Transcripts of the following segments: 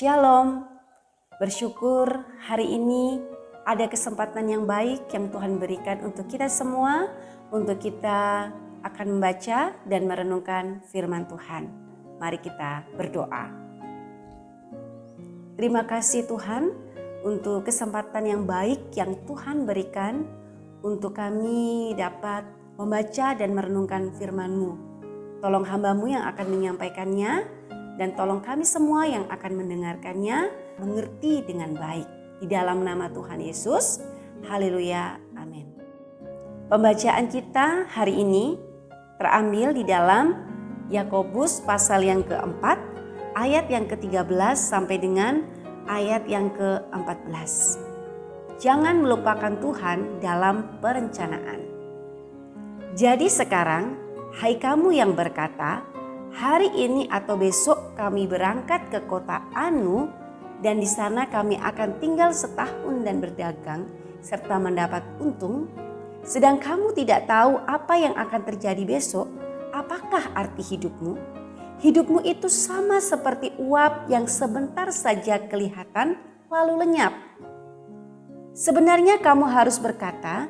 Shalom, bersyukur hari ini ada kesempatan yang baik yang Tuhan berikan untuk kita semua, untuk kita akan membaca dan merenungkan firman Tuhan. Mari kita berdoa. Terima kasih Tuhan untuk kesempatan yang baik yang Tuhan berikan untuk kami dapat membaca dan merenungkan firman-Mu. Tolong hamba-Mu yang akan menyampaikannya, dan tolong kami semua yang akan mendengarkannya mengerti dengan baik. Di dalam nama Tuhan Yesus, haleluya, amin. Pembacaan kita hari ini terambil di dalam Yakobus pasal yang keempat, ayat yang ke-13 sampai dengan ayat yang ke-14. Jangan melupakan Tuhan dalam perencanaan. Jadi sekarang, hai kamu yang berkata, hari ini atau besok kami berangkat ke kota Anu dan di sana kami akan tinggal setahun dan berdagang serta mendapat untung. Sedang kamu tidak tahu apa yang akan terjadi besok. Apakah arti hidupmu? Hidupmu itu sama seperti uap yang sebentar saja kelihatan lalu lenyap. Sebenarnya kamu harus berkata,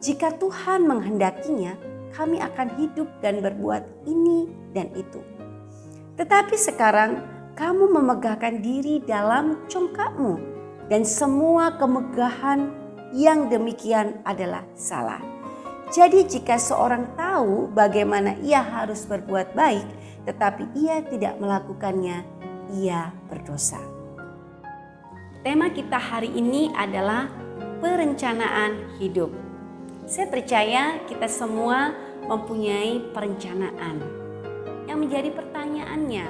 jika Tuhan menghendakinya, kami akan hidup dan berbuat ini dan itu. Tetapi sekarang kamu memegahkan diri dalam congkakmu dan semua kemegahan yang demikian adalah salah. Jadi jika seorang tahu bagaimana ia harus berbuat baik tetapi ia tidak melakukannya, ia berdosa. Tema kita hari ini adalah perencanaan hidup. Saya percaya kita semua mempunyai perencanaan. Yang menjadi pertanyaannya,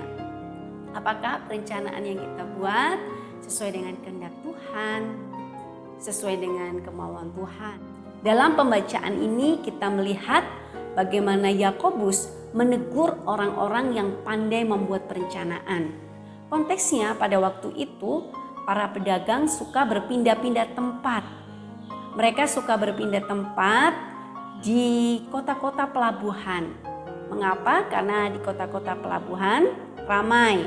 apakah perencanaan yang kita buat sesuai dengan kehendak Tuhan, sesuai dengan kemauan Tuhan? Dalam pembacaan ini kita melihat bagaimana Yakobus menegur orang-orang yang pandai membuat perencanaan. Konteksnya pada waktu itu para pedagang suka berpindah-pindah tempat. Mereka suka berpindah tempat di kota-kota pelabuhan. Mengapa? Karena di kota-kota pelabuhan ramai.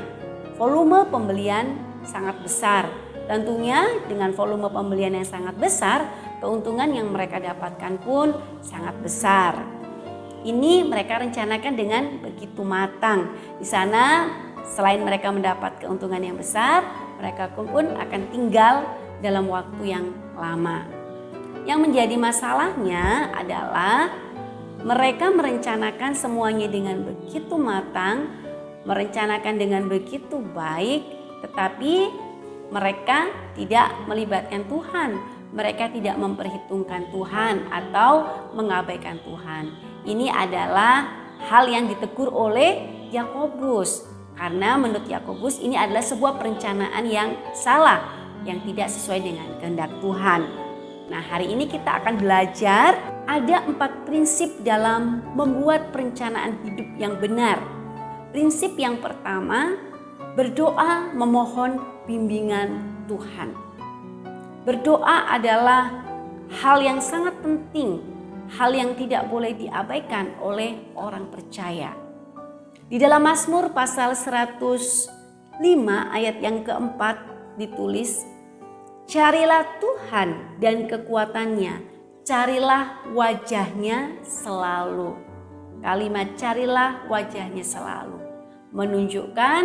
Volume pembelian sangat besar. Tentunya dengan volume pembelian yang sangat besar, keuntungan yang mereka dapatkan pun sangat besar. Ini mereka rencanakan dengan begitu matang. Di sana selain mereka mendapat keuntungan yang besar, mereka pun akan tinggal dalam waktu yang lama. Yang menjadi masalahnya adalah mereka merencanakan semuanya dengan begitu matang, merencanakan dengan begitu baik, tetapi mereka tidak melibatkan Tuhan. Mereka tidak memperhitungkan Tuhan atau mengabaikan Tuhan. Ini adalah hal yang ditegur oleh Yakobus. Karena menurut Yakobus ini adalah sebuah perencanaan yang salah, yang tidak sesuai dengan kehendak Tuhan. Nah, hari ini kita akan belajar ada 4 prinsip dalam membuat perencanaan hidup yang benar. Prinsip yang pertama, berdoa memohon bimbingan Tuhan. Berdoa adalah hal yang sangat penting, hal yang tidak boleh diabaikan oleh orang percaya. Di dalam Mazmur pasal 105 ayat yang keempat ditulis, carilah Tuhan dan kekuatannya, carilah wajahnya selalu. Kalimat carilah wajahnya selalu menunjukkan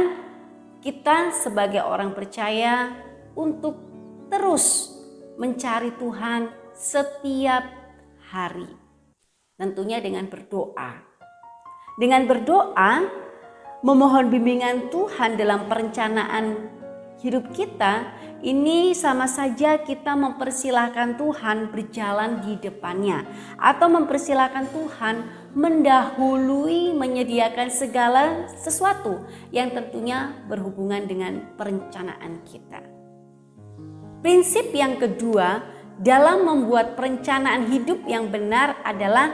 kita sebagai orang percaya untuk terus mencari Tuhan setiap hari. Tentunya dengan berdoa. Dengan berdoa, memohon bimbingan Tuhan dalam perencanaan hidup kita, ini sama saja kita mempersilahkan Tuhan berjalan di depannya. Atau mempersilahkan Tuhan mendahului menyediakan segala sesuatu yang tentunya berhubungan dengan perencanaan kita. Prinsip yang kedua dalam membuat perencanaan hidup yang benar adalah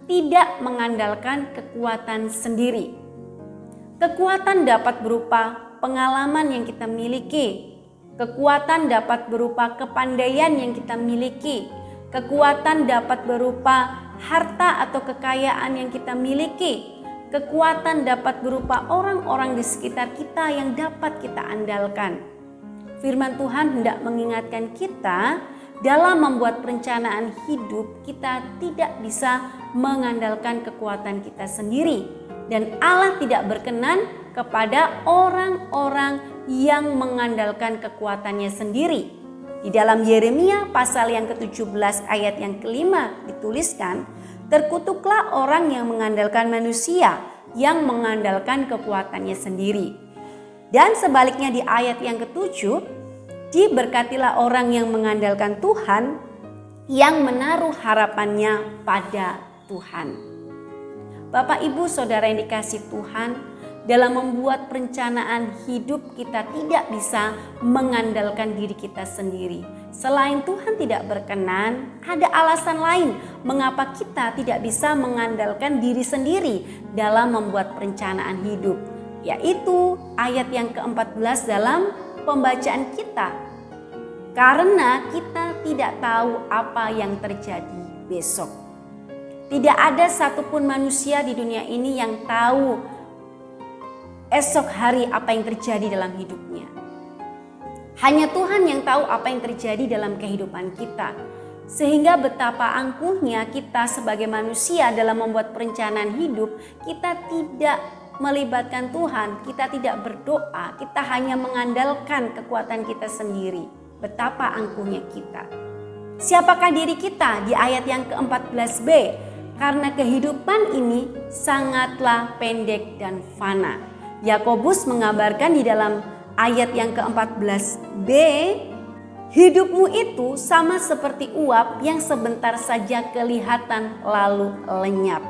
tidak mengandalkan kekuatan sendiri. Kekuatan dapat berupa pengalaman yang kita miliki. Kekuatan dapat berupa kepandaian yang kita miliki. Kekuatan dapat berupa harta atau kekayaan yang kita miliki. Kekuatan dapat berupa orang-orang di sekitar kita yang dapat kita andalkan. Firman Tuhan hendak mengingatkan kita dalam membuat perencanaan hidup kita tidak bisa mengandalkan kekuatan kita sendiri. Dan Allah tidak berkenan kepada orang-orang yang mengandalkan kekuatannya sendiri. Di dalam Yeremia pasal yang ke-17 ayat yang ke-5 dituliskan, terkutuklah orang yang mengandalkan manusia, yang mengandalkan kekuatannya sendiri. Dan sebaliknya di ayat yang ke-7, diberkatilah orang yang mengandalkan Tuhan, yang menaruh harapannya pada Tuhan. Bapak, Ibu, Saudara yang dikasihi Tuhan, dalam membuat perencanaan hidup kita tidak bisa mengandalkan diri kita sendiri. Selain Tuhan tidak berkenan, ada alasan lain mengapa kita tidak bisa mengandalkan diri sendiri dalam membuat perencanaan hidup. Yaitu ayat yang ke-14 dalam pembacaan kita. Karena kita tidak tahu apa yang terjadi besok. Tidak ada satupun manusia di dunia ini yang tahu esok hari apa yang terjadi dalam hidupnya. Hanya Tuhan yang tahu apa yang terjadi dalam kehidupan kita. Sehingga betapa angkuhnya kita sebagai manusia dalam membuat perencanaan hidup, kita tidak melibatkan Tuhan, kita tidak berdoa, kita hanya mengandalkan kekuatan kita sendiri. Betapa angkuhnya kita. Siapakah diri kita di ayat yang ke-14b? Karena kehidupan ini sangatlah pendek dan fana. Yakobus mengabarkan di dalam ayat yang ke-14b, hidupmu itu sama seperti uap yang sebentar saja kelihatan lalu lenyap.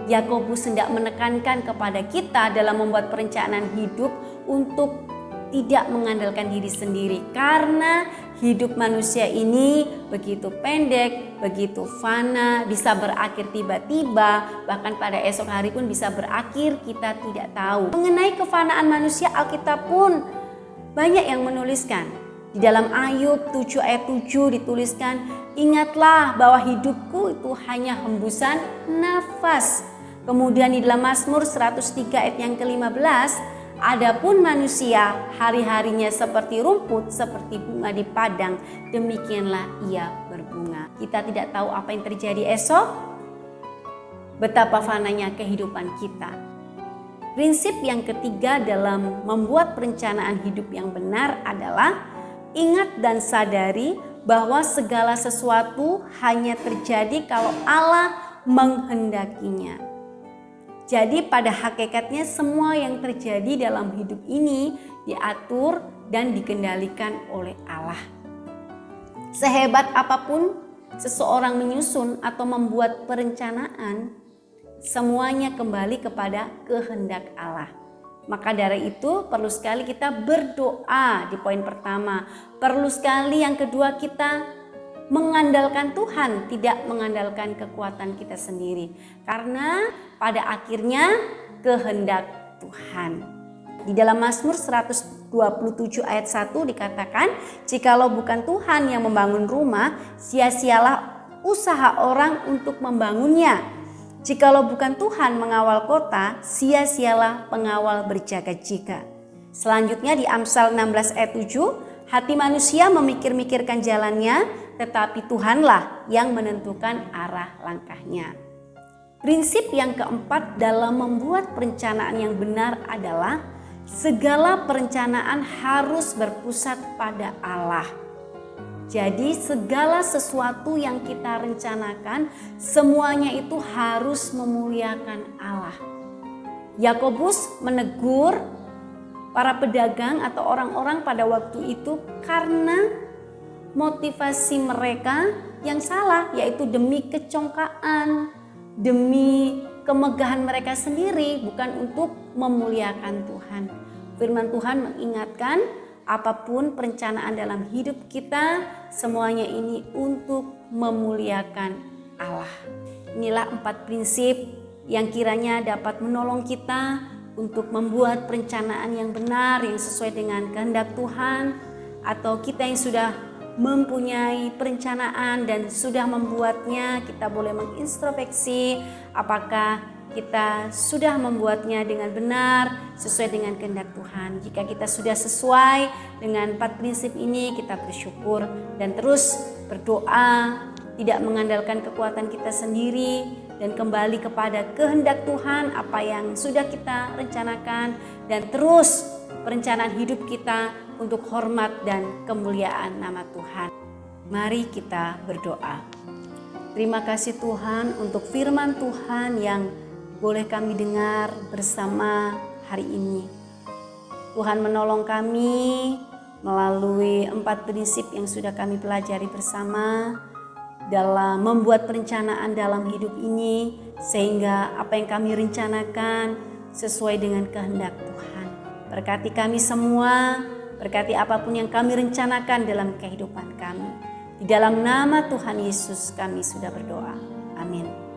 Yakobus hendak menekankan kepada kita dalam membuat perencanaan hidup untuk tidak mengandalkan diri sendiri, karena hidup manusia ini begitu pendek, begitu fana, bisa berakhir tiba-tiba, bahkan pada esok hari pun bisa berakhir, kita tidak tahu. Mengenai kefanaan manusia, Alkitab pun banyak yang menuliskan. Di dalam Ayub 7 ayat 7 dituliskan, ingatlah bahwa hidupku itu hanya hembusan nafas. Kemudian di dalam Mazmur 103 ayat yang ke-15, adapun manusia hari-harinya seperti rumput, seperti bunga di padang, demikianlah ia berbunga. Kita tidak tahu apa yang terjadi esok, betapa fananya kehidupan kita. Prinsip yang ketiga dalam membuat perencanaan hidup yang benar adalah ingat dan sadari bahwa segala sesuatu hanya terjadi kalau Allah menghendakinya. Jadi pada hakikatnya semua yang terjadi dalam hidup ini diatur dan dikendalikan oleh Allah. Sehebat apapun seseorang menyusun atau membuat perencanaan, semuanya kembali kepada kehendak Allah. Maka dari itu perlu sekali kita berdoa di poin pertama. Perlu sekali yang kedua kita mengandalkan Tuhan, tidak mengandalkan kekuatan kita sendiri. Karena pada akhirnya kehendak Tuhan. Di dalam Mazmur 127 ayat 1 dikatakan, jikalau bukan Tuhan yang membangun rumah, sia-sialah usaha orang untuk membangunnya. Jikalau bukan Tuhan mengawal kota, sia-sialah pengawal berjaga-jaga. Selanjutnya di Amsal 16 ayat 7, hati manusia memikir-mikirkan jalannya, tetapi Tuhanlah yang menentukan arah langkahnya. Prinsip yang keempat dalam membuat perencanaan yang benar adalah segala perencanaan harus berpusat pada Allah. Jadi segala sesuatu yang kita rencanakan semuanya itu harus memuliakan Allah. Yakobus menegur para pedagang atau orang-orang pada waktu itu karena motivasi mereka yang salah, yaitu demi kecongkaan, demi kemegahan mereka sendiri, bukan untuk memuliakan Tuhan. Firman Tuhan mengingatkan apapun perencanaan dalam hidup kita, semuanya ini untuk memuliakan Allah. Inilah 4 prinsip yang kiranya dapat menolong kita untuk membuat perencanaan yang benar, yang sesuai dengan kehendak Tuhan, atau kita yang sudah mempunyai perencanaan dan sudah membuatnya, kita boleh mengintrospeksi apakah kita sudah membuatnya dengan benar sesuai dengan kehendak Tuhan. Jika kita sudah sesuai dengan 4 prinsip ini, kita bersyukur dan terus berdoa, tidak mengandalkan kekuatan kita sendiri dan kembali kepada kehendak Tuhan apa yang sudah kita rencanakan, dan terus perencanaan hidup kita untuk hormat dan kemuliaan nama Tuhan. Mari kita berdoa. Terima kasih Tuhan untuk firman Tuhan yang boleh kami dengar bersama hari ini. Tuhan menolong kami melalui 4 prinsip yang sudah kami pelajari bersama dalam membuat perencanaan dalam hidup ini, sehingga apa yang kami rencanakan sesuai dengan kehendak Tuhan. Berkati kami semua, berkati apapun yang kami rencanakan dalam kehidupan kami. Di dalam nama Tuhan Yesus kami sudah berdoa. Amin.